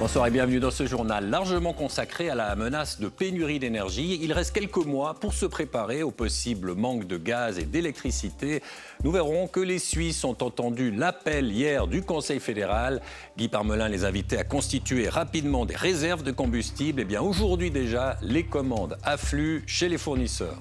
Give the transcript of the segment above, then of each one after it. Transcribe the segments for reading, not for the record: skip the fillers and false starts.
Bonsoir et bienvenue dans ce journal largement consacré à la menace de pénurie d'énergie. Il reste quelques mois pour se préparer au possible manque de gaz et d'électricité. Nous verrons que les Suisses ont entendu l'appel hier du Conseil fédéral. Guy Parmelin les invitait à constituer rapidement des réserves de combustible. Eh bien, aujourd'hui déjà, les commandes affluent chez les fournisseurs.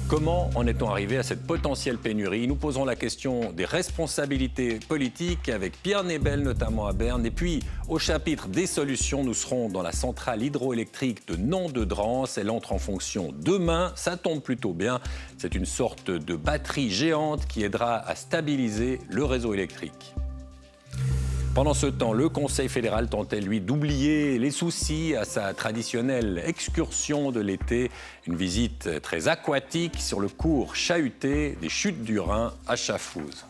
Comment en est-on arrivé à cette potentielle pénurie? Nous posons la question des responsabilités politiques avec Pierre Nebel, notamment à Berne. Et puis, au chapitre des solutions, nous serons dans la centrale hydroélectrique de Nant-de-Drance. Elle entre en fonction demain. Ça tombe plutôt bien. C'est une sorte de batterie géante qui aidera à stabiliser le réseau électrique. Pendant ce temps, le Conseil fédéral tentait, lui, d'oublier les soucis à sa traditionnelle excursion de l'été. Une visite très aquatique sur le cours chahuté des chutes du Rhin à Schaffhouse.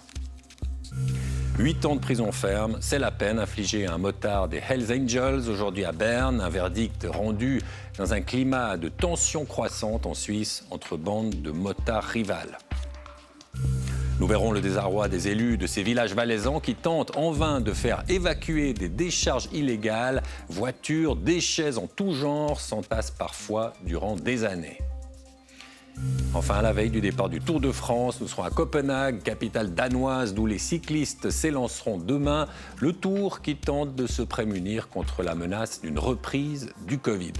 8 ans de prison ferme, c'est la peine infligée à un motard des Hells Angels aujourd'hui à Berne. Un verdict rendu dans un climat de tension croissante en Suisse entre bandes de motards rivales. Nous verrons le désarroi des élus de ces villages valaisans qui tentent en vain de faire évacuer des décharges illégales. Voitures, déchets en tout genre s'entassent parfois durant des années. Enfin, à la veille du départ du Tour de France, nous serons à Copenhague, capitale danoise, d'où les cyclistes s'élanceront demain. Le Tour qui tente de se prémunir contre la menace d'une reprise du Covid.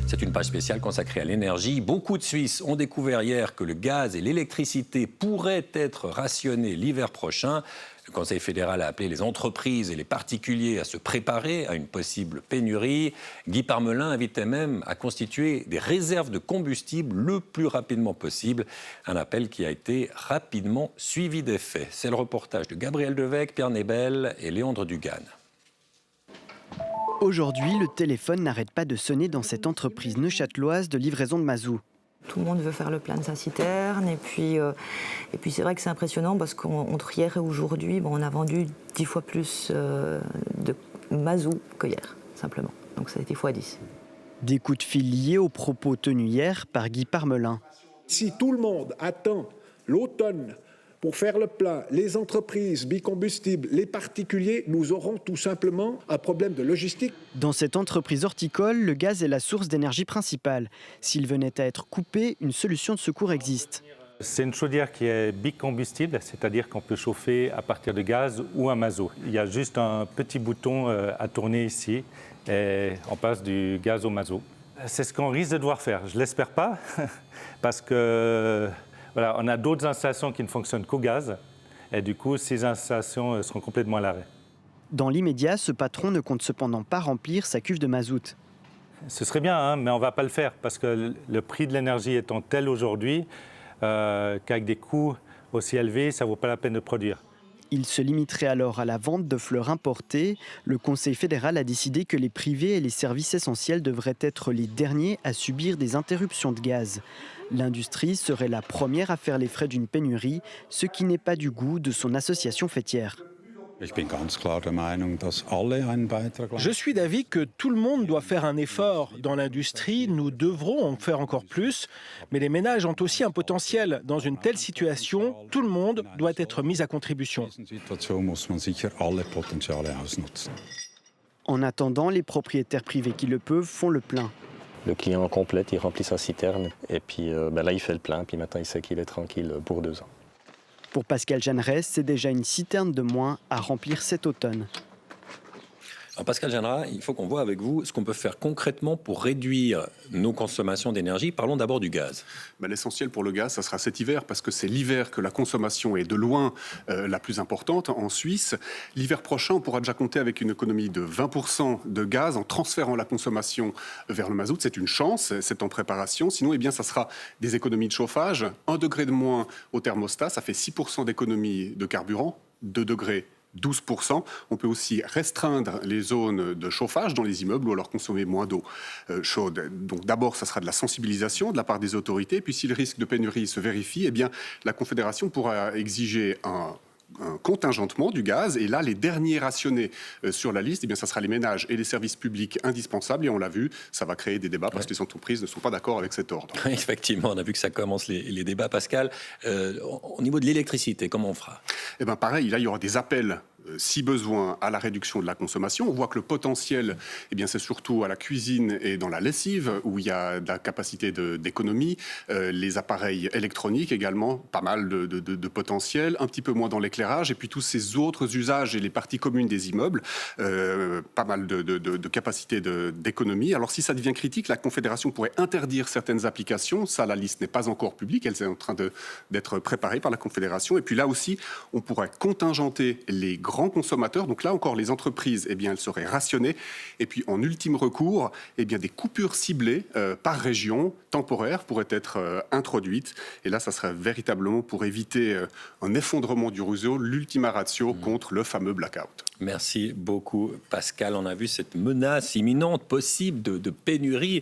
C'est une page spéciale consacrée à l'énergie. Beaucoup de Suisses ont découvert hier que le gaz et l'électricité pourraient être rationnés l'hiver prochain. Le Conseil fédéral a appelé les entreprises et les particuliers à se préparer à une possible pénurie. Guy Parmelin invitait même à constituer des réserves de combustible le plus rapidement possible. Un appel qui a été rapidement suivi des faits. C'est le reportage de Gabriel Devecq, Pierre Nebel et Léandre Dugan. Aujourd'hui, le téléphone n'arrête pas de sonner dans cette entreprise neuchâteloise de livraison de mazout. Tout le monde veut faire le plein de sa citerne et puis c'est vrai que c'est impressionnant parce qu'entre hier et aujourd'hui, on a vendu 10 fois plus de mazout que hier, simplement. Donc ça a été fois 10. Des coups de fil liés aux propos tenus hier par Guy Parmelin. Si tout le monde attend l'automne pour faire le plein, les entreprises, bicombustibles, les particuliers, nous aurons tout simplement un problème de logistique. Dans cette entreprise horticole, le gaz est la source d'énergie principale. S'il venait à être coupé, une solution de secours existe. C'est une chaudière qui est bicombustible, c'est-à-dire qu'on peut chauffer à partir de gaz ou un mazout. Il y a juste un petit bouton à tourner ici et on passe du gaz au mazout. C'est ce qu'on risque de devoir faire. Je ne l'espère pas parce que voilà, on a d'autres installations qui ne fonctionnent qu'au gaz et du coup, ces installations seront complètement à l'arrêt. Dans l'immédiat, ce patron ne compte cependant pas remplir sa cuve de mazout. Ce serait bien, mais on ne va pas le faire parce que le prix de l'énergie étant tel aujourd'hui qu'avec des coûts aussi élevés, ça ne vaut pas la peine de produire. Il se limiterait alors à la vente de fleurs importées. Le Conseil fédéral a décidé que les privés et les services essentiels devraient être les derniers à subir des interruptions de gaz. L'industrie serait la première à faire les frais d'une pénurie, ce qui n'est pas du goût de son association fêtière. Je suis d'avis que tout le monde doit faire un effort. Dans l'industrie, nous devrons en faire encore plus, mais les ménages ont aussi un potentiel. Dans une telle situation, tout le monde doit être mis à contribution. En attendant, les propriétaires privés qui le peuvent font le plein. Le client complète, il remplit sa citerne et puis là il fait le plein, puis maintenant il sait qu'il est tranquille pour 2 ans. Pour Pascal Jeanneret, c'est déjà une citerne de moins à remplir cet automne. Alors Pascal Jeanneret, il faut qu'on voit avec vous ce qu'on peut faire concrètement pour réduire nos consommations d'énergie. Parlons d'abord du gaz. L'essentiel pour le gaz, ça sera cet hiver, parce que c'est l'hiver que la consommation est de loin la plus importante en Suisse. L'hiver prochain, on pourra déjà compter avec une économie de 20% de gaz en transférant la consommation vers le mazout. C'est une chance, c'est en préparation. Sinon, eh bien, ça sera des économies de chauffage. 1 degré de moins au thermostat, ça fait 6% d'économie de carburant. 2 degrés 12%. On peut aussi restreindre les zones de chauffage dans les immeubles ou alors consommer moins d'eau chaude. Donc d'abord, ça sera de la sensibilisation de la part des autorités. Puis si le risque de pénurie se vérifie, eh bien, la Confédération pourra exiger un contingentement du gaz. Et là, les derniers rationnés sur la liste, eh bien, ça sera les ménages et les services publics indispensables. Et on l'a vu, ça va créer des débats parce que les entreprises ne sont pas d'accord avec cet ordre. Effectivement, on a vu que ça commence les débats, Pascal. Au niveau de l'électricité, comment on fera ? Eh bien, pareil, là, il y aura des appels si besoin, à la réduction de la consommation. On voit que le potentiel, eh bien, c'est surtout à la cuisine et dans la lessive, où il y a de la capacité d'économie. Les appareils électroniques également, pas mal de potentiel, un petit peu moins dans l'éclairage. Et puis tous ces autres usages et les parties communes des immeubles, pas mal de capacité d'économie. Alors si ça devient critique, la Confédération pourrait interdire certaines applications. Ça, la liste n'est pas encore publique. Elle est en train d'être préparée par la Confédération. Et puis là aussi, on pourrait contingenter les grands consommateurs. Donc là encore, les entreprises, eh bien, elles seraient rationnées. Et puis en ultime recours, eh bien, des coupures ciblées par région, temporaires, pourraient être introduites. Et là, ça serait véritablement pour éviter un effondrement du réseau, l'ultima ratio contre le fameux blackout. Merci beaucoup, Pascal. On a vu cette menace imminente, possible de pénurie,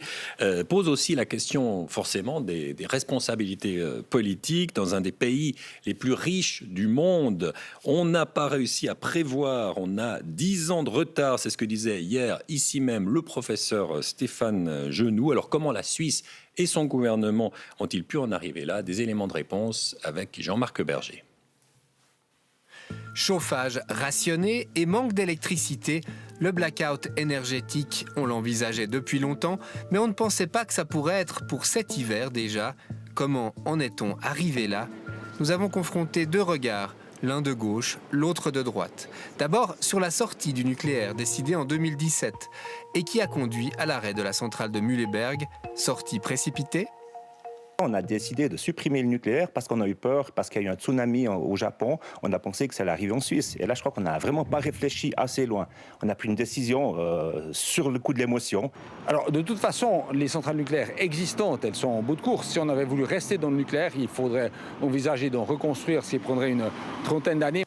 pose aussi la question forcément des responsabilités politiques. Dans un des pays les plus riches du monde, on n'a pas réussi à prévoir, on a 10 ans de retard, c'est ce que disait hier ici même le professeur Stéphane Genoux. Alors comment la Suisse et son gouvernement ont-ils pu en arriver là? Des éléments de réponse avec Jean-Marc Berger. Chauffage rationné et manque d'électricité, le blackout énergétique, on l'envisageait depuis longtemps, mais on ne pensait pas que ça pourrait être pour cet hiver déjà. Comment en est-on arrivé là? Nous avons confronté deux regards, l'un de gauche, l'autre de droite. D'abord sur la sortie du nucléaire décidée en 2017 et qui a conduit à l'arrêt de la centrale de Mühleberg, sortie précipitée. On a décidé de supprimer le nucléaire parce qu'on a eu peur, parce qu'il y a eu un tsunami au Japon. On a pensé que ça allait arriver en Suisse. Et là, je crois qu'on n'a vraiment pas réfléchi assez loin. On a pris une décision sur le coup de l'émotion. Alors, de toute façon, les centrales nucléaires existantes, elles sont en bout de course. Si on avait voulu rester dans le nucléaire, il faudrait envisager d'en reconstruire, ce qui prendrait une trentaine d'années.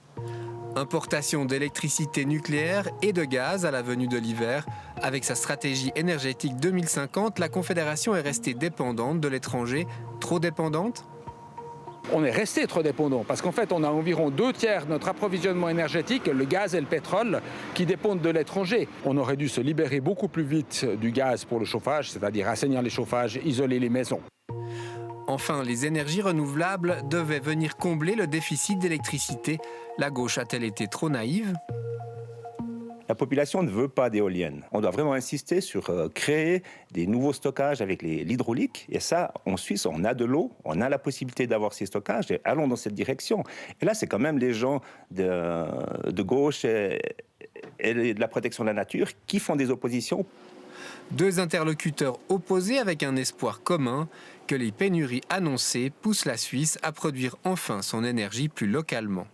Importation d'électricité nucléaire et de gaz à la venue de l'hiver. Avec sa stratégie énergétique 2050, la Confédération est restée dépendante de l'étranger. Trop dépendante ? On est resté trop dépendant parce qu'en fait, on a environ 2/3 de notre approvisionnement énergétique, le gaz et le pétrole, qui dépendent de l'étranger. On aurait dû se libérer beaucoup plus vite du gaz pour le chauffage, c'est-à-dire assainir les chauffages, isoler les maisons. Enfin, les énergies renouvelables devaient venir combler le déficit d'électricité. La gauche a-t-elle été trop naïve ? La population ne veut pas d'éoliennes. On doit vraiment insister sur créer des nouveaux stockages avec l'hydraulique. Et ça, en Suisse, on a de l'eau, on a la possibilité d'avoir ces stockages. Et allons dans cette direction. Et là, c'est quand même les gens de gauche et de la protection de la nature qui font des oppositions. Deux interlocuteurs opposés avec un espoir commun, que les pénuries annoncées poussent la Suisse à produire enfin son énergie plus localement.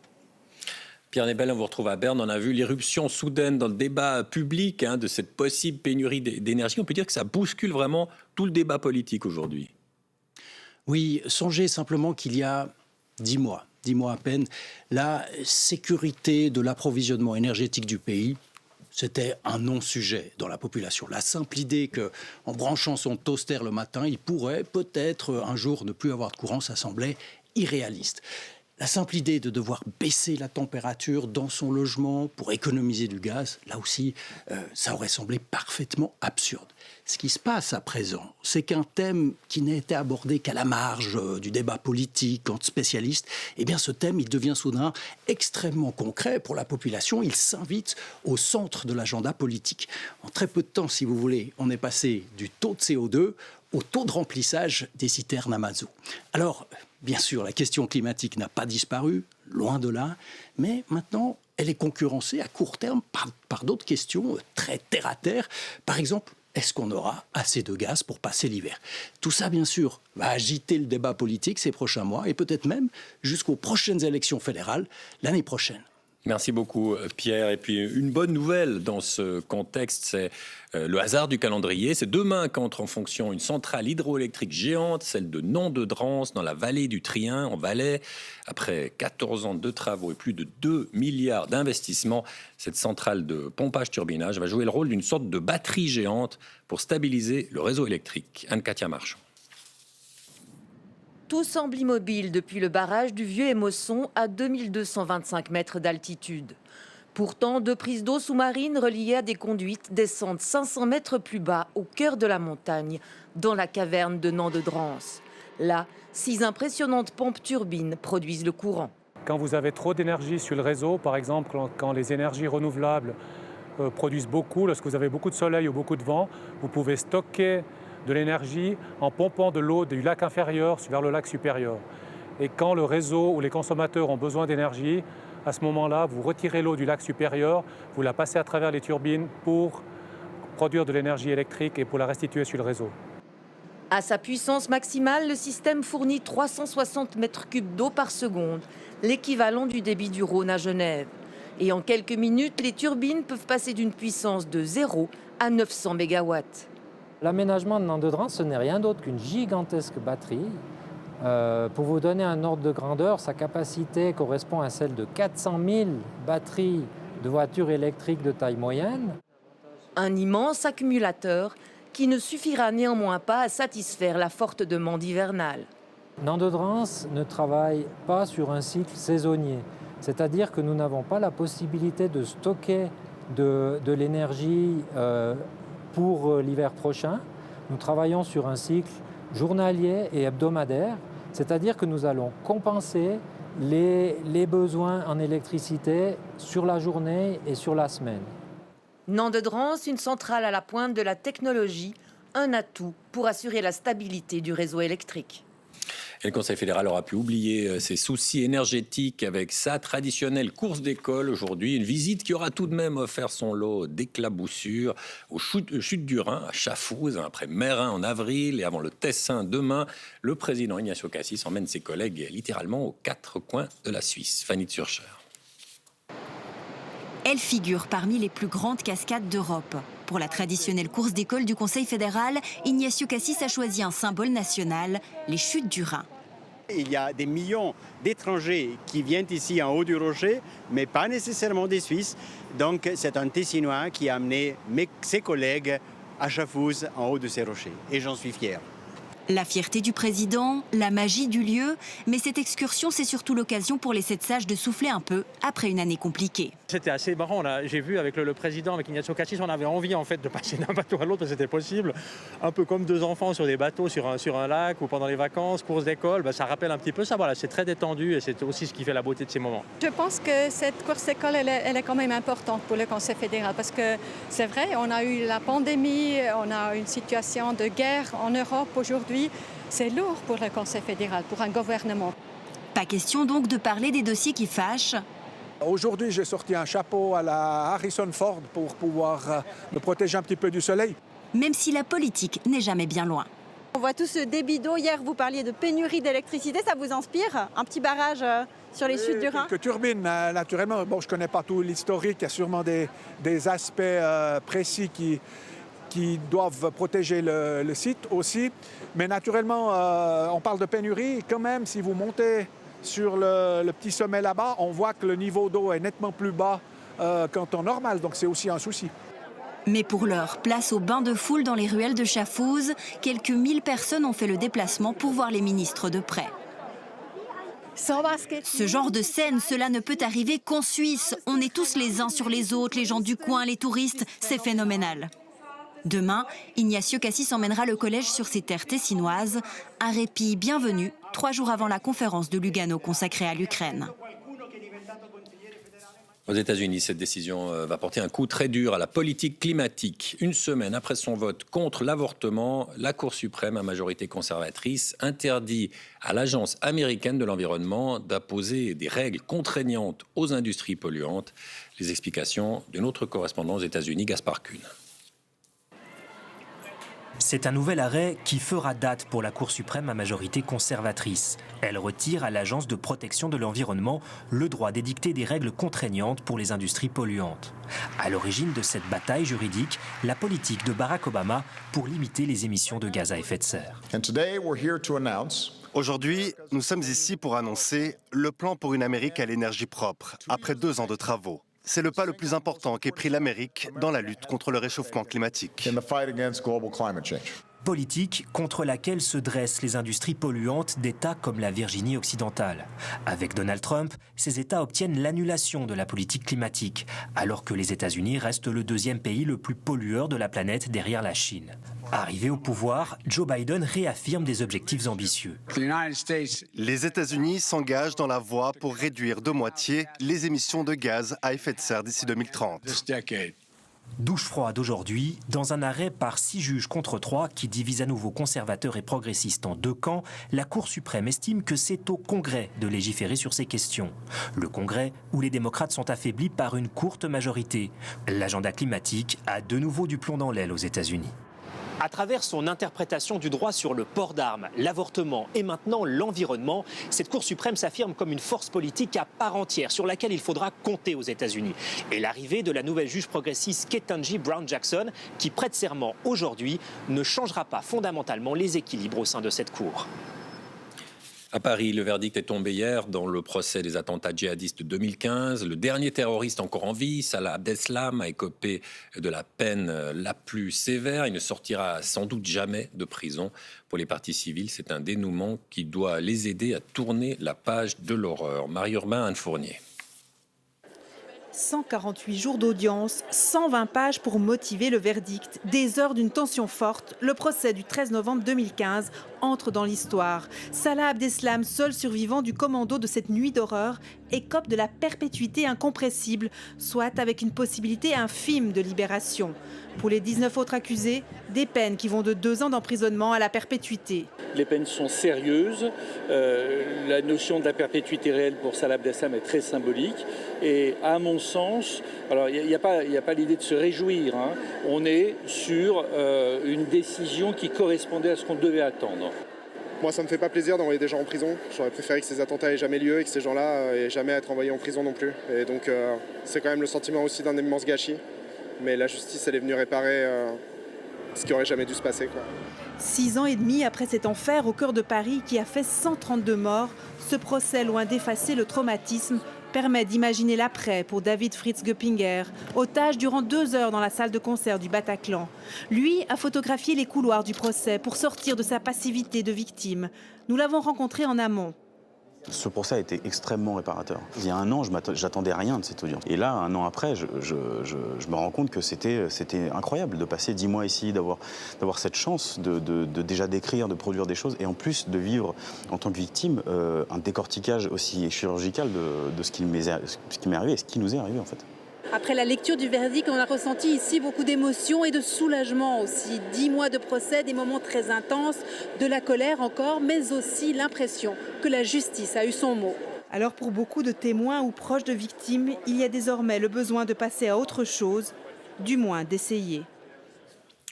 Pierre Nebel, on vous retrouve à Berne. On a vu l'irruption soudaine dans le débat public de cette possible pénurie d'énergie. On peut dire que ça bouscule vraiment tout le débat politique aujourd'hui. Oui, songez simplement qu'il y a 10 mois à peine, la sécurité de l'approvisionnement énergétique du pays, c'était un non-sujet dans la population. La simple idée qu'en branchant son toaster le matin, il pourrait peut-être un jour ne plus avoir de courant, ça semblait irréaliste. La simple idée de devoir baisser la température dans son logement pour économiser du gaz, là aussi, ça aurait semblé parfaitement absurde. Ce qui se passe à présent, c'est qu'un thème qui n'a été abordé qu'à la marge du débat politique entre spécialistes, eh bien ce thème, il devient soudain extrêmement concret pour la population. Il s'invite au centre de l'agenda politique. En très peu de temps, si vous voulez, on est passé du taux de CO2 au taux de remplissage des citernes à mazout. Alors, bien sûr, la question climatique n'a pas disparu, loin de là, mais maintenant, elle est concurrencée à court terme par d'autres questions très terre-à-terre. Par exemple, est-ce qu'on aura assez de gaz pour passer l'hiver? Tout ça, bien sûr, va agiter le débat politique ces prochains mois et peut-être même jusqu'aux prochaines élections fédérales l'année prochaine. Merci beaucoup, Pierre. Et puis, une bonne nouvelle dans ce contexte, c'est le hasard du calendrier. C'est demain qu'entre en fonction une centrale hydroélectrique géante, celle de Nant-de-Drance, dans la vallée du Trien, en Valais. Après 14 ans de travaux et plus de 2 milliards d'investissements, cette centrale de pompage-turbinage va jouer le rôle d'une sorte de batterie géante pour stabiliser le réseau électrique. Anne-Katia Marchand. Tout semble immobile depuis le barrage du Vieux-Émosson à 2225 mètres d'altitude. Pourtant, deux prises d'eau sous-marines reliées à des conduites descendent 500 mètres plus bas au cœur de la montagne, dans la caverne de Nant-de-Drance. Là, 6 impressionnantes pompes turbines produisent le courant. Quand vous avez trop d'énergie sur le réseau, par exemple quand les énergies renouvelables produisent beaucoup, lorsque vous avez beaucoup de soleil ou beaucoup de vent, vous pouvez stocker de l'énergie en pompant de l'eau du lac inférieur vers le lac supérieur. Et quand le réseau ou les consommateurs ont besoin d'énergie, à ce moment-là, vous retirez l'eau du lac supérieur, vous la passez à travers les turbines pour produire de l'énergie électrique et pour la restituer sur le réseau. À sa puissance maximale, le système fournit 360 mètres cubes d'eau par seconde, l'équivalent du débit du Rhône à Genève. Et en quelques minutes, les turbines peuvent passer d'une puissance de 0 à 900 mégawatts. L'aménagement de Nandedrans, ce n'est rien d'autre qu'une gigantesque batterie. Pour vous donner un ordre de grandeur, sa capacité correspond à celle de 400 000 batteries de voitures électriques de taille moyenne. Un immense accumulateur qui ne suffira néanmoins pas à satisfaire la forte demande hivernale. Nandedrans ne travaille pas sur un cycle saisonnier, c'est-à-dire que nous n'avons pas la possibilité de stocker de l'énergie pour l'hiver prochain. Nous travaillons sur un cycle journalier et hebdomadaire, c'est-à-dire que nous allons compenser les besoins en électricité sur la journée et sur la semaine. Nandedrans, une centrale à la pointe de la technologie, un atout pour assurer la stabilité du réseau électrique. Et le Conseil fédéral aura pu oublier ses soucis énergétiques avec sa traditionnelle course d'école aujourd'hui. Une visite qui aura tout de même offert son lot d'éclaboussures aux chutes du Rhin, à Chafouz, après Meyrin en avril et avant le Tessin demain. Le président Ignacio Cassis emmène ses collègues littéralement aux quatre coins de la Suisse. Fanny Zürcher. Elle figure parmi les plus grandes cascades d'Europe. Pour la traditionnelle course d'école du Conseil fédéral, Ignacio Cassis a choisi un symbole national, les chutes du Rhin. Il y a des millions d'étrangers qui viennent ici en haut du rocher, mais pas nécessairement des Suisses. Donc c'est un Tessinois qui a amené ses collègues à Chafouz en haut de ces rochers. Et j'en suis fier. La fierté du président, la magie du lieu, mais cette excursion, c'est surtout l'occasion pour les 7 sages de souffler un peu après une année compliquée. C'était assez marrant, là. J'ai vu avec le président, avec Ignacio Cassis, on avait envie en fait de passer d'un bateau à l'autre, c'était possible. Un peu comme deux enfants sur des bateaux, sur un lac ou pendant les vacances, course d'école, ça rappelle un petit peu ça. Voilà, c'est très détendu et c'est aussi ce qui fait la beauté de ces moments. Je pense que cette course d'école, elle est quand même importante pour le Conseil fédéral parce que c'est vrai, on a eu la pandémie, on a une situation de guerre en Europe aujourd'hui. C'est lourd pour le Conseil fédéral, pour un gouvernement. Pas question donc de parler des dossiers qui fâchent. Aujourd'hui, j'ai sorti un chapeau à la Harrison Ford pour pouvoir me protéger un petit peu du soleil. Même si la politique n'est jamais bien loin. On voit tout ce débit d'eau. Hier, vous parliez de pénurie d'électricité. Ça vous inspire? Un petit barrage sur les chutes du Rhin? Quelques turbines, naturellement. Bon, je ne connais pas tout l'historique. Il y a sûrement des aspects précis qui doivent protéger le site aussi. Mais naturellement, on parle de pénurie. Quand même, si vous montez sur le petit sommet là-bas, on voit que le niveau d'eau est nettement plus bas qu'en temps normal. Donc c'est aussi un souci. Mais pour l'heure, place au bain de foule dans les ruelles de Chafouz. Quelques 1000 personnes ont fait le déplacement pour voir les ministres de près. Ce genre de scène, cela ne peut arriver qu'en Suisse. On est tous les uns sur les autres, les gens du coin, les touristes. C'est phénoménal. Demain, Ignacio Cassis emmènera le collège sur ses terres tessinoises. Un répit bienvenu, 3 jours avant la conférence de Lugano consacrée à l'Ukraine. Aux États-Unis, cette décision va porter un coup très dur à la politique climatique. Une semaine après son vote contre l'avortement, la Cour suprême, à majorité conservatrice, interdit à l'Agence américaine de l'environnement d'imposer des règles contraignantes aux industries polluantes. Les explications de notre correspondant aux États-Unis, Gaspard Kuhn. C'est un nouvel arrêt qui fera date pour la Cour suprême à majorité conservatrice. Elle retire à l'Agence de protection de l'environnement le droit d'édicter des règles contraignantes pour les industries polluantes. À l'origine de cette bataille juridique, la politique de Barack Obama pour limiter les émissions de gaz à effet de serre. Aujourd'hui, nous sommes ici pour annoncer le plan pour une Amérique à l'énergie propre, après 2 ans de travaux. C'est le pas le plus important qu'ait pris l'Amérique dans la lutte contre le réchauffement climatique. Politique contre laquelle se dressent les industries polluantes d'États comme la Virginie occidentale. Avec Donald Trump, ces États obtiennent l'annulation de la politique climatique, alors que les États-Unis restent le deuxième pays le plus pollueur de la planète derrière la Chine. Arrivé au pouvoir, Joe Biden réaffirme des objectifs ambitieux. Les États-Unis s'engagent dans la voie pour réduire de moitié les émissions de gaz à effet de serre d'ici 2030. Douche froide aujourd'hui, dans un arrêt par 6 juges contre 3 qui divise à nouveau conservateurs et progressistes en 2 camps, la Cour suprême estime que c'est au Congrès de légiférer sur ces questions. Le Congrès où les démocrates sont affaiblis par une courte majorité. L'agenda climatique a de nouveau du plomb dans l'aile aux États-Unis. À travers son interprétation du droit sur le port d'armes, l'avortement et maintenant l'environnement, cette Cour suprême s'affirme comme une force politique à part entière sur laquelle il faudra compter aux États-Unis. Et l'arrivée de la nouvelle juge progressiste Ketanji Brown Jackson, qui prête serment aujourd'hui, ne changera pas fondamentalement les équilibres au sein de cette Cour. À Paris, le verdict est tombé hier dans le procès des attentats djihadistes de 2015. Le dernier terroriste encore en vie, Salah Abdeslam, a écopé de la peine la plus sévère. Il ne sortira sans doute jamais de prison. Pour les parties civiles, c'est un dénouement qui doit les aider à tourner la page de l'horreur. Marie-Urbain, Anne Fournier. 148 jours d'audience, 120 pages pour motiver le verdict. Des heures d'une tension forte, le procès du 13 novembre 2015 entre dans l'histoire. Salah Abdeslam, seul survivant du commando de cette nuit d'horreur, écope de la perpétuité incompressible, soit avec une possibilité infime de libération. Pour les 19 autres accusés, des peines qui vont de 2 ans d'emprisonnement à la perpétuité. Les peines sont sérieuses. La notion de la perpétuité réelle pour Salah Abdeslam est très symbolique. Et à mon sens, alors il n'y a pas l'idée de se réjouir. On est sur une décision qui correspondait à ce qu'on devait attendre. Moi, ça me fait pas plaisir d'envoyer des gens en prison. J'aurais préféré que ces attentats aient jamais lieu et que ces gens-là aient jamais à être envoyés en prison non plus. Et donc, c'est quand même le sentiment aussi d'un immense gâchis. Mais la justice, elle est venue réparer ce qui aurait jamais dû se passer, quoi. 6 ans et demi après cet enfer au cœur de Paris qui a fait 132 morts, ce procès, loin d'effacer le traumatisme, permet d'imaginer l'après pour David Fritz Göppinger, otage durant 2 heures dans la salle de concert du Bataclan. Lui a photographié les couloirs du procès pour sortir de sa passivité de victime. Nous l'avons rencontré en amont. Ce procès a été extrêmement réparateur. Il y a 1 an, j'attendais rien de cette audience. Et là, 1 an après, je me rends compte que c'était incroyable de passer 10 mois ici, d'avoir cette chance de déjà d'écrire, de produire des choses, et en plus de vivre en tant que victime un décortiquage aussi chirurgical de ce qui m'est arrivé et ce qui nous est arrivé en fait. Après la lecture du verdict, on a ressenti ici beaucoup d'émotions et de soulagement aussi. 10 mois de procès, des moments très intenses, de la colère encore, mais aussi l'impression que la justice a eu son mot. Alors pour beaucoup de témoins ou proches de victimes, il y a désormais le besoin de passer à autre chose, du moins d'essayer.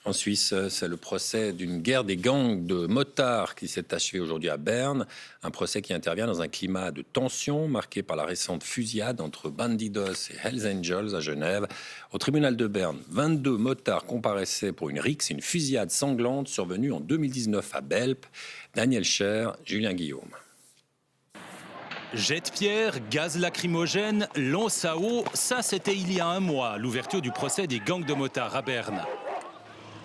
En Suisse, c'est le procès d'une guerre des gangs de motards qui s'est achevé aujourd'hui à Berne. Un procès qui intervient dans un climat de tension marqué par la récente fusillade entre Bandidos et Hells Angels à Genève. Au tribunal de Berne, 22 motards comparaissaient pour une rixe, une fusillade sanglante survenue en 2019 à Belp. Daniel Scher, Julien Guillaume. Jet-pierre, gaz lacrymogène, lance à eau, ça c'était il y a 1 mois, l'ouverture du procès des gangs de motards à Berne.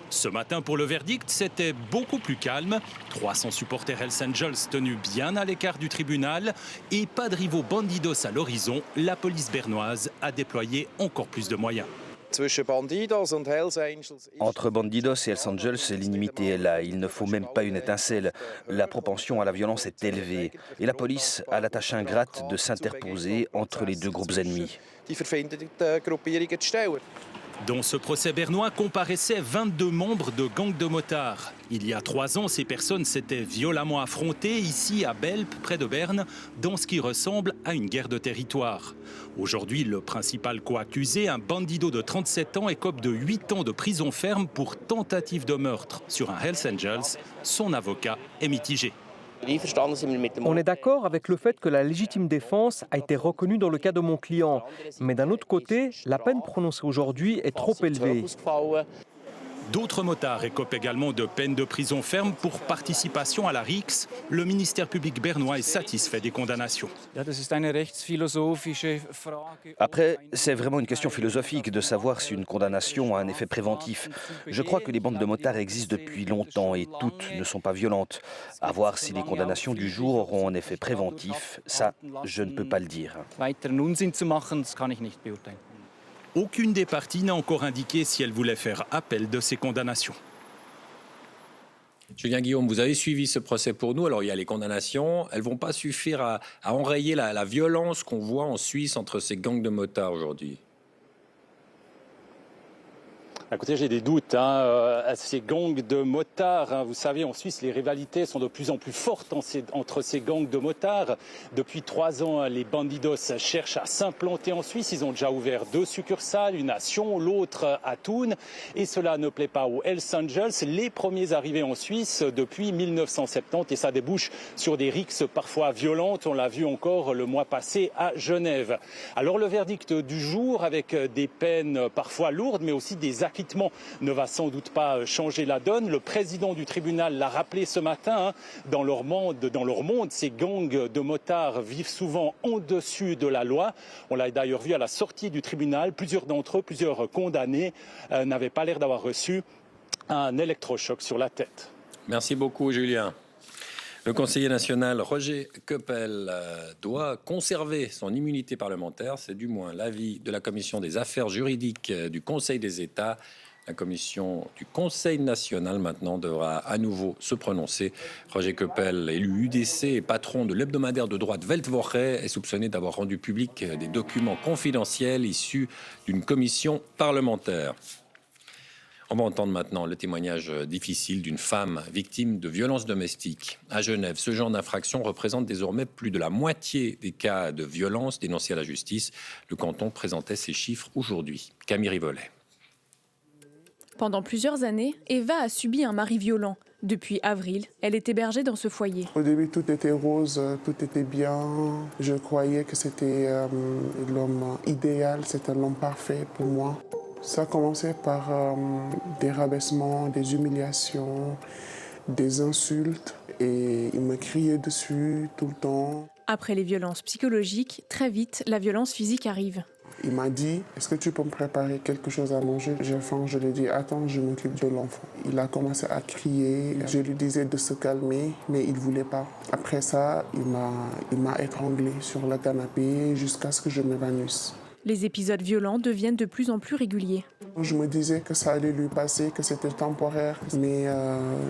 Ce matin, pour le verdict, c'était beaucoup plus calme. 300 supporters Hells Angels tenus bien à l'écart du tribunal et pas de rivaux Bandidos à l'horizon. La police bernoise a déployé encore plus de moyens. Entre Bandidos et Hells Angels, l'inimité est là. Il ne faut même pas une étincelle. La propension à la violence est élevée. Et la police a la tâche ingrate de s'interposer entre les 2 groupes ennemis. Dans ce procès bernois comparaissaient 22 membres de gangs de motards. Il y a 3 ans, ces personnes s'étaient violemment affrontées ici à Belp, près de Berne, dans ce qui ressemble à une guerre de territoire. Aujourd'hui, le principal co-accusé, un bandido de 37 ans, écope de 8 ans de prison ferme pour tentative de meurtre sur un Hells Angels. Son avocat est mitigé. On est d'accord avec le fait que la légitime défense a été reconnue dans le cas de mon client. Mais d'un autre côté, la peine prononcée aujourd'hui est trop élevée. D'autres motards écopent également de peines de prison ferme pour participation à la rixe. Le ministère public bernois est satisfait des condamnations. Après, c'est vraiment une question philosophique de savoir si une condamnation a un effet préventif. Je crois que les bandes de motards existent depuis longtemps et toutes ne sont pas violentes. À voir si les condamnations du jour auront un effet préventif, ça, je ne peux pas le dire. Aucune des parties n'a encore indiqué si elle voulait faire appel de ces condamnations. Julien Guillaume, vous avez suivi ce procès pour nous. Alors, il y a les condamnations. Elles ne vont pas suffire à enrayer la violence qu'on voit en Suisse entre ces gangs de motards aujourd'hui. Écoutez, j'ai des doutes à ces gangs de motards. Vous savez, en Suisse, les rivalités sont de plus en plus fortes entre ces gangs de motards. Depuis 3 ans, les bandidos cherchent à s'implanter en Suisse. Ils ont déjà ouvert 2 succursales, une à Sion, l'autre à Thun. Et cela ne plaît pas aux Hells Angels, les premiers arrivés en Suisse depuis 1970. Et ça débouche sur des rixes parfois violentes. On l'a vu encore le mois passé à Genève. Alors le verdict du jour, avec des peines parfois lourdes, mais aussi des acquittements, ne va sans doute pas changer la donne. Le président du tribunal l'a rappelé ce matin. Dans leur monde, ces gangs de motards vivent souvent en dessus de la loi. On l'a d'ailleurs vu à la sortie du tribunal. Plusieurs d'entre eux, plusieurs condamnés, n'avaient pas l'air d'avoir reçu un électrochoc sur la tête. Merci beaucoup, Julien. Le conseiller national Roger Coppel doit conserver son immunité parlementaire. C'est du moins l'avis de la commission des affaires juridiques du Conseil des États. La commission du Conseil national maintenant devra à nouveau se prononcer. Roger Coppel, élu UDC et patron de l'hebdomadaire de droite Weltwoche, est soupçonné d'avoir rendu public des documents confidentiels issus d'une commission parlementaire. On va entendre maintenant le témoignage difficile d'une femme victime de violences domestiques. À Genève, ce genre d'infraction représente désormais plus de la moitié des cas de violences dénoncés à la justice. Le canton présentait ces chiffres aujourd'hui. Camille Rivollet. Pendant plusieurs années, Eva a subi un mari violent. Depuis avril, elle est hébergée dans ce foyer. Au début, tout était rose, tout était bien. Je croyais que c'était l'homme idéal, c'était l'homme parfait pour moi. Ça a commencé par des rabaissements, des humiliations, des insultes et il me criait dessus tout le temps. Après les violences psychologiques, très vite, la violence physique arrive. Il m'a dit, est-ce que tu peux me préparer quelque chose à manger? J'ai faim, je lui ai dit, attends, je m'occupe de l'enfant. Il a commencé à crier, je lui disais de se calmer, mais il ne voulait pas. Après ça, il m'a étranglé sur le canapé jusqu'à ce que je m'évanouisse. Les épisodes violents deviennent de plus en plus réguliers. Je me disais que ça allait lui passer, que c'était temporaire, mais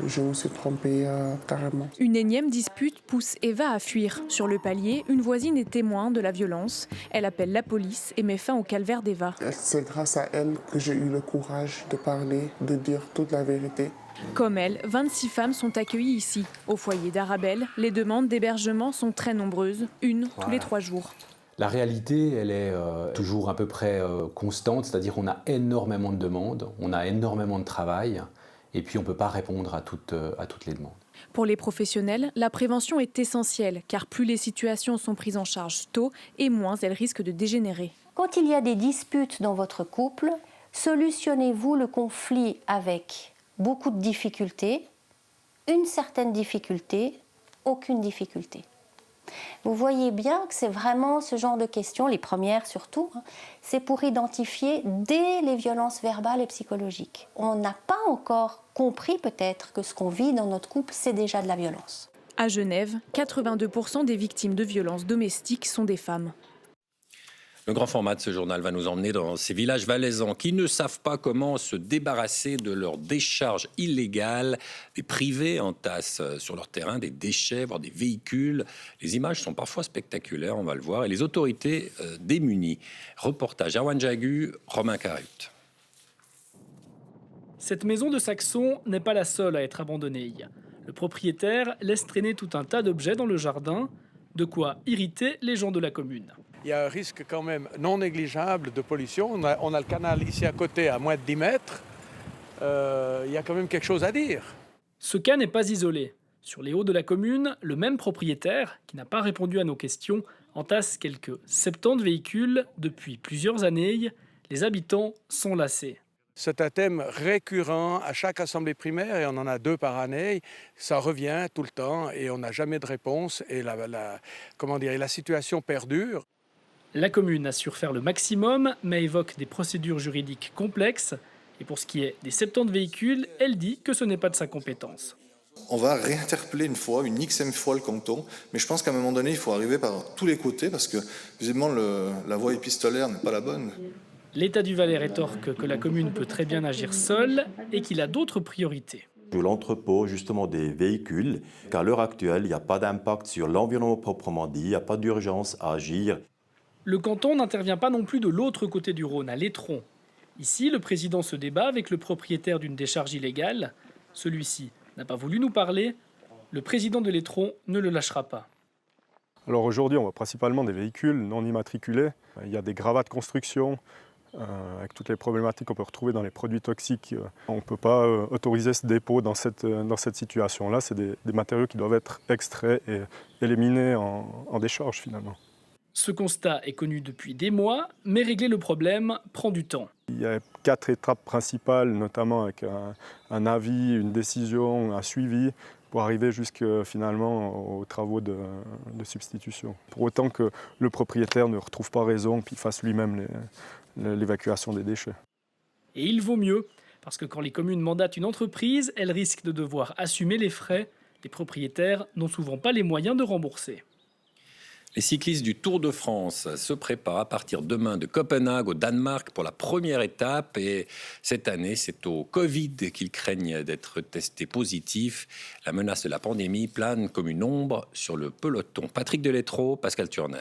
je me suis trompée carrément. Une énième dispute pousse Eva à fuir. Sur le palier, une voisine est témoin de la violence. Elle appelle la police et met fin au calvaire d'Eva. C'est grâce à elle que j'ai eu le courage de parler, de dire toute la vérité. Comme elle, 26 femmes sont accueillies ici. Au foyer d'Arabelle, les demandes d'hébergement sont très nombreuses, tous les 3 jours. La réalité, elle est toujours à peu près constante, c'est-à-dire qu'on a énormément de demandes, on a énormément de travail, et puis on ne peut pas répondre à toutes les demandes. Pour les professionnels, la prévention est essentielle, car plus les situations sont prises en charge tôt, et moins elles risquent de dégénérer. Quand il y a des disputes dans votre couple, solutionnez-vous le conflit avec beaucoup de difficultés, une certaine difficulté, aucune difficulté. Vous voyez bien que c'est vraiment ce genre de questions, les premières surtout, c'est pour identifier dès les violences verbales et psychologiques. On n'a pas encore compris peut-être que ce qu'on vit dans notre couple, c'est déjà de la violence. À Genève, 82% des victimes de violences domestiques sont des femmes. Le grand format de ce journal va nous emmener dans ces villages valaisans qui ne savent pas comment se débarrasser de leurs décharges illégales. Des privés entassent sur leur terrain des déchets, voire des véhicules. Les images sont parfois spectaculaires, on va le voir, et les autorités démunies. Reportage à Wanjagu, Romain Carut. Cette maison de Saxon n'est pas la seule à être abandonnée. Le propriétaire laisse traîner tout un tas d'objets dans le jardin, de quoi irriter les gens de la commune. Il y a un risque quand même non négligeable de pollution. On a le canal ici à côté à moins de 10 mètres. Il y a quand même quelque chose à dire. Ce cas n'est pas isolé. Sur les hauts de la commune, le même propriétaire, qui n'a pas répondu à nos questions, entasse quelques 70 véhicules depuis plusieurs années. Les habitants sont lassés. C'est un thème récurrent à chaque assemblée primaire et on en a 2 par année. Ça revient tout le temps et on n'a jamais de réponse et la situation perdure. La commune assure faire le maximum, mais évoque des procédures juridiques complexes. Et pour ce qui est des 70 véhicules, elle dit que ce n'est pas de sa compétence. On va réinterpeller une xème fois le canton, mais je pense qu'à un moment donné, il faut arriver par tous les côtés parce que, visiblement, la voie épistolaire n'est pas la bonne. L'État du Valais rétorque que la commune peut très bien agir seule et qu'il a d'autres priorités. Sur l'entrepôt justement des véhicules, qu'à l'heure actuelle, il n'y a pas d'impact sur l'environnement proprement dit, il n'y a pas d'urgence à agir. Le canton n'intervient pas non plus de l'autre côté du Rhône, à l'Étron. Ici, le président se débat avec le propriétaire d'une décharge illégale. Celui-ci n'a pas voulu nous parler. Le président de l'Étron ne le lâchera pas. Alors aujourd'hui, on voit principalement des véhicules non immatriculés. Il y a des gravats de construction. Avec toutes les problématiques qu'on peut retrouver dans les produits toxiques, on ne peut pas autoriser ce dépôt dans cette situation-là. C'est des matériaux qui doivent être extraits et éliminés en décharge finalement. Ce constat est connu depuis des mois, mais régler le problème prend du temps. Il y a 4 étapes principales, notamment avec un avis, une décision, un suivi, pour arriver finalement aux travaux de substitution. Pour autant que le propriétaire ne retrouve pas raison, puis fasse lui-même l'évacuation des déchets. Et il vaut mieux, parce que quand les communes mandatent une entreprise, elles risquent de devoir assumer les frais. Les propriétaires n'ont souvent pas les moyens de rembourser. Les cyclistes du Tour de France se préparent à partir demain de Copenhague au Danemark pour la première étape. Et cette année, c'est au Covid qu'ils craignent d'être testés positifs. La menace de la pandémie plane comme une ombre sur le peloton. Patrick Deletreau, Pascal Turner.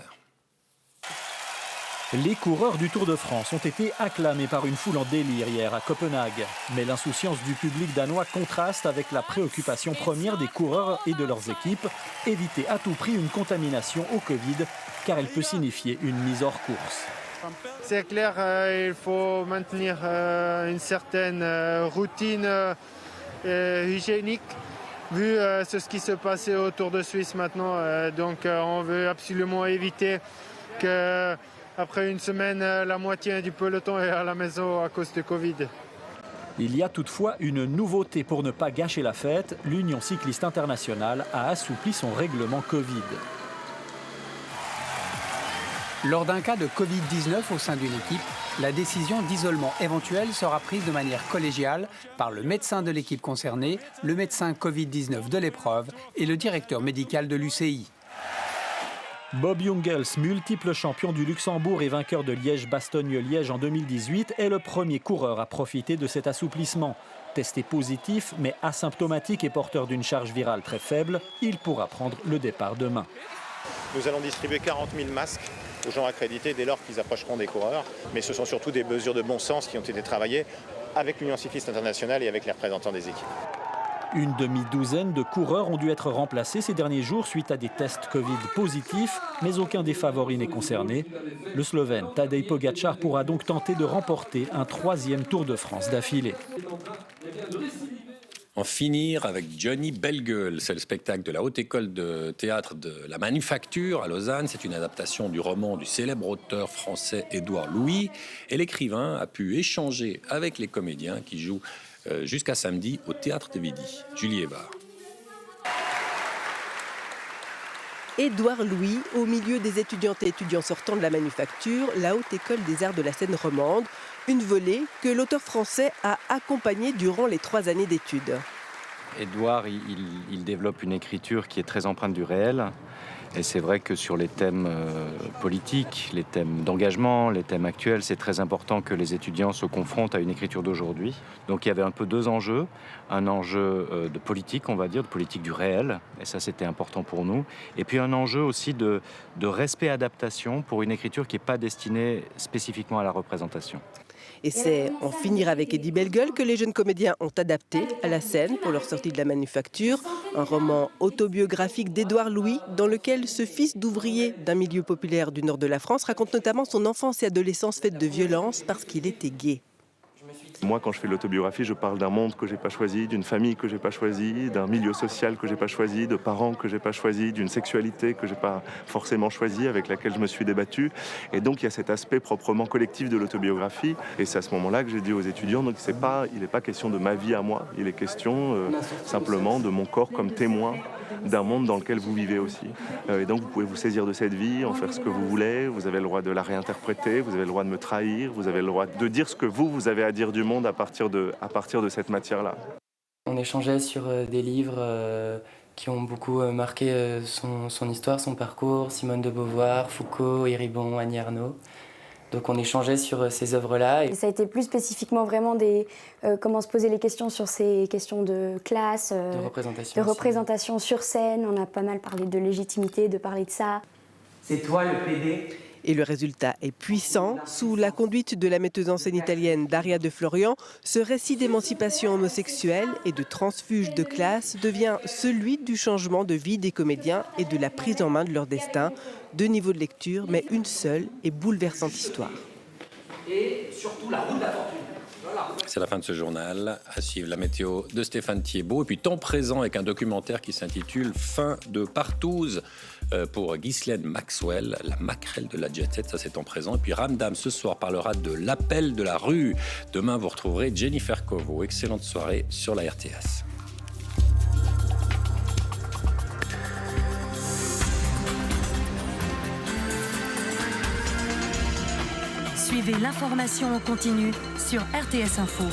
Les coureurs du Tour de France ont été acclamés par une foule en délire hier à Copenhague. Mais l'insouciance du public danois contraste avec la préoccupation première des coureurs et de leurs équipes, éviter à tout prix une contamination au Covid, car elle peut signifier une mise hors course. C'est clair, il faut maintenir une certaine routine hygiénique, vu ce qui se passait au Tour de Suisse maintenant. Donc on veut absolument éviter que... Après une semaine, la moitié du peloton est à la maison à cause du Covid. Il y a toutefois une nouveauté pour ne pas gâcher la fête. L'Union cycliste internationale a assoupli son règlement Covid. Lors d'un cas de Covid-19 au sein d'une équipe, la décision d'isolement éventuel sera prise de manière collégiale par le médecin de l'équipe concernée, le médecin Covid-19 de l'épreuve et le directeur médical de l'UCI. Bob Jungels, multiple champion du Luxembourg et vainqueur de Liège-Bastogne-Liège en 2018, est le premier coureur à profiter de cet assouplissement. Testé positif, mais asymptomatique et porteur d'une charge virale très faible, il pourra prendre le départ demain. Nous allons distribuer 40 000 masques aux gens accrédités dès lors qu'ils approcheront des coureurs. Mais ce sont surtout des mesures de bon sens qui ont été travaillées avec l'Union cycliste internationale et avec les représentants des équipes. Une demi-douzaine de coureurs ont dû être remplacés ces derniers jours suite à des tests Covid positifs, mais aucun des favoris n'est concerné. Le Slovène Tadej Pogačar pourra donc tenter de remporter un 3e Tour de France d'affilée. En finir avec Johnny Belle Gueule. C'est le spectacle de la Haute École de Théâtre de la Manufacture à Lausanne. C'est une adaptation du roman du célèbre auteur français Édouard Louis. Et l'écrivain a pu échanger avec les comédiens qui jouent jusqu'à samedi au Théâtre de Vidi. Julie Évard. Édouard Louis, au milieu des étudiantes et étudiants sortant de la Manufacture, la Haute École des Arts de la Seine romande, une volée que l'auteur français a accompagnée durant les 3 années d'études. Édouard, il développe une écriture qui est très empreinte du réel. Et c'est vrai que sur les thèmes politiques, les thèmes d'engagement, les thèmes actuels, c'est très important que les étudiants se confrontent à une écriture d'aujourd'hui. Donc il y avait un peu 2 enjeux. Un enjeu de politique, on va dire, de politique du réel. Et ça, c'était important pour nous. Et puis un enjeu aussi de respect-adaptation pour une écriture qui n'est pas destinée spécifiquement à la représentation. Et c'est En finir avec Eddie Belle Gueule que les jeunes comédiens ont adapté à la scène pour leur sortie de la Manufacture. Un roman autobiographique d'Édouard Louis dans lequel ce fils d'ouvrier d'un milieu populaire du nord de la France raconte notamment son enfance et adolescence faite de violence parce qu'il était gay. Moi, quand je fais l'autobiographie, je parle d'un monde que j'ai pas choisi, d'une famille que j'ai pas choisi, d'un milieu social que j'ai pas choisi, de parents que j'ai pas choisi, d'une sexualité que j'ai pas forcément choisie, avec laquelle je me suis débattu. Et donc, il y a cet aspect proprement collectif de l'autobiographie. Et c'est à ce moment-là que j'ai dit aux étudiants, donc il n'est pas question de ma vie à moi, il est question simplement de mon corps comme témoin d'un monde dans lequel vous vivez aussi. Et donc, vous pouvez vous saisir de cette vie, en faire ce que vous voulez, vous avez le droit de la réinterpréter, vous avez le droit de me trahir, vous avez le droit de dire ce que vous avez à dire du monde à partir de cette matière-là. On échangeait sur des livres qui ont beaucoup marqué son histoire, son parcours, Simone de Beauvoir, Foucault, Héribon, Annie Ernaux. Donc on échangeait sur ces œuvres-là. Ça a été plus spécifiquement vraiment comment se poser les questions sur ces questions de classe, de représentation sur scène. On a pas mal parlé de légitimité, de parler de ça. C'est toi le PD ? Et le résultat est puissant. Sous la conduite de la metteuse en scène italienne Daria De Florian, ce récit d'émancipation homosexuelle et de transfuge de classe devient celui du changement de vie des comédiens et de la prise en main de leur destin. 2 niveaux de lecture, mais une seule et bouleversante histoire. Et surtout la roue de la fortune. C'est la fin de ce journal. À suivre la météo de Stéphane Thiebaud. Et puis temps présent avec un documentaire qui s'intitule Fin de partouze pour Ghislaine Maxwell, la maquerelle de la jet set. Ça c'est temps présent. Et puis Ramdam ce soir parlera de l'appel de la rue. Demain vous retrouverez Jennifer Kovo. Excellente soirée sur la RTS. Suivez l'information en continu sur RTS Info.